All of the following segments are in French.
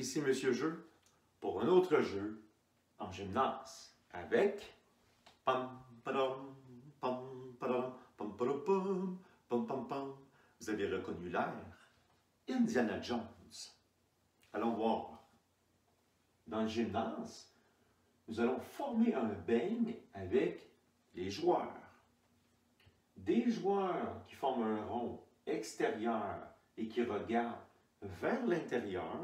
ici Monsieur Jeu pour un autre jeu en gymnase avec pam padam pam padam pam padam pam pam pam pam. Vous avez reconnu l'air Indiana Jones. Allons voir. Dans le gymnase, nous allons former un beigne avec les joueurs. Des joueurs qui forment un rond extérieur et qui regardent vers l'intérieur,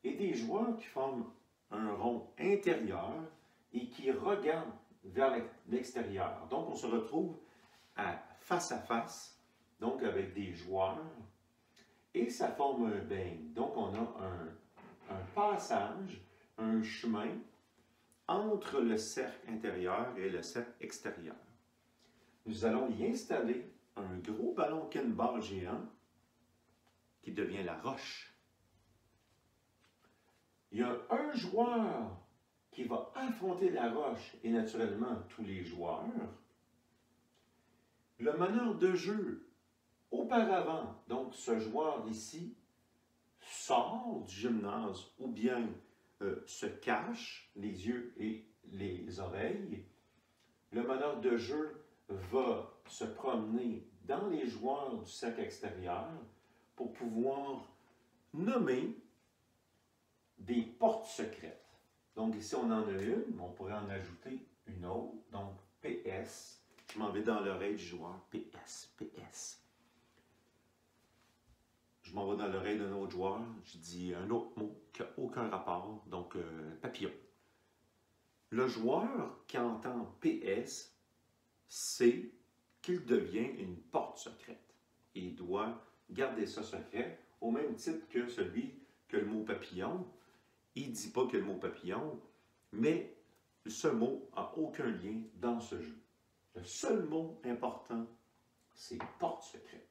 et des joueurs qui forment un rond intérieur et qui regardent vers l'extérieur. Donc, on se retrouve à face, donc avec des joueurs, et ça forme un beigne. Donc, on a un passage, un chemin entre le cercle intérieur et le cercle extérieur. Nous allons y installer un gros ballon Kinball géant qui devient la roche. Il y a un joueur qui va affronter la roche et naturellement tous les joueurs. Le meneur de jeu, auparavant, donc ce joueur ici, sort du gymnase ou bien se cache les yeux et les oreilles. Le meneur de jeu va se promener dans les joueurs du cercle extérieur pour pouvoir nommer des portes secrètes. Donc ici, on en a une, on pourrait en ajouter une autre. Donc PS, je m'en vais dans l'oreille du joueur. PS, PS. Je m'en vais dans l'oreille d'un autre joueur, je dis un autre mot qui n'a aucun rapport, donc papillon. Le joueur qui entend PS sait qu'il devient une porte secrète. Il doit garder ça secret, au même titre que celui que le mot papillon. Il ne dit pas que le mot papillon, mais ce mot n'a aucun lien dans ce jeu. Le seul mot important, c'est porte secrète.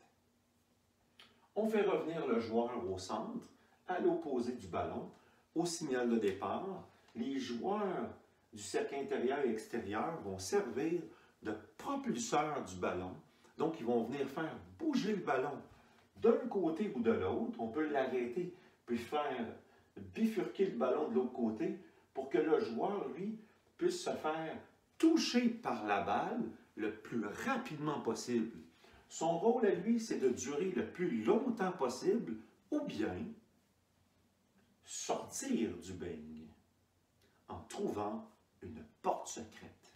On fait revenir le joueur au centre, à l'opposé du ballon, au signal de départ. Les joueurs du cercle intérieur et extérieur vont servir de propulseurs du ballon. Donc, ils vont venir faire bouger le ballon d'un côté ou de l'autre. On peut l'arrêter, puis faire bifurquer le ballon de l'autre côté pour que le joueur, lui, puisse se faire toucher par la balle le plus rapidement possible. Son rôle à lui, c'est de durer le plus longtemps possible ou bien sortir du beigne en trouvant une porte secrète.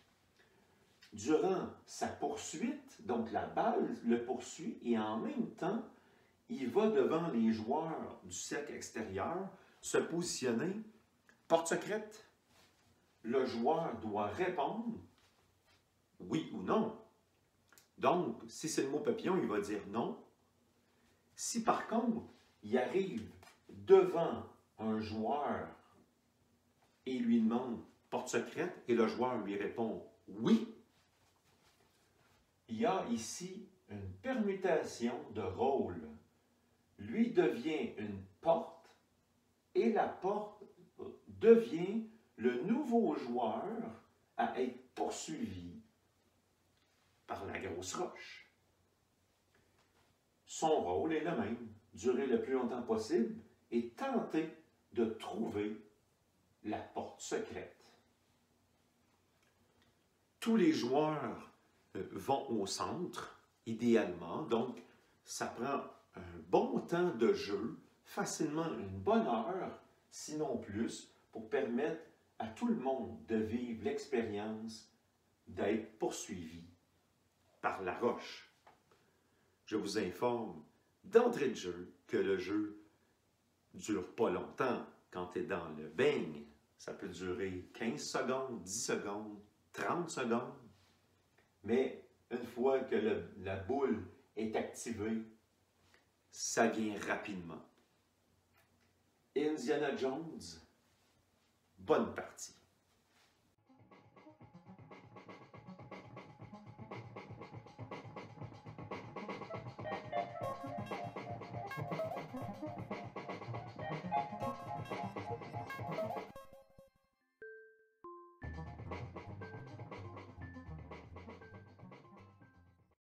Durant sa poursuite, donc la balle le poursuit et en même temps, il va devant les joueurs du cercle extérieur se positionner. Porte secrète, le joueur doit répondre oui ou non. Donc, si c'est le mot papillon, il va dire non. Si par contre, il arrive devant un joueur et il lui demande porte secrète et le joueur lui répond oui, il y a ici une permutation de rôle. Lui devient une porte et la porte devient le nouveau joueur à être poursuivi par la grosse roche. Son rôle est le même, durer le plus longtemps possible et tenter de trouver la porte secrète. Tous les joueurs vont au centre, idéalement, donc ça prend un bon temps de jeu, facilement une bonne heure, sinon plus, pour permettre à tout le monde de vivre l'expérience d'être poursuivi par la roche. Je vous informe d'entrée de jeu que le jeu ne dure pas longtemps quand tu es dans le beigne. Ça peut durer 15 secondes, 10 secondes, 30 secondes. Mais une fois que la boule est activée, ça vient rapidement. Indiana Jones, bonne partie.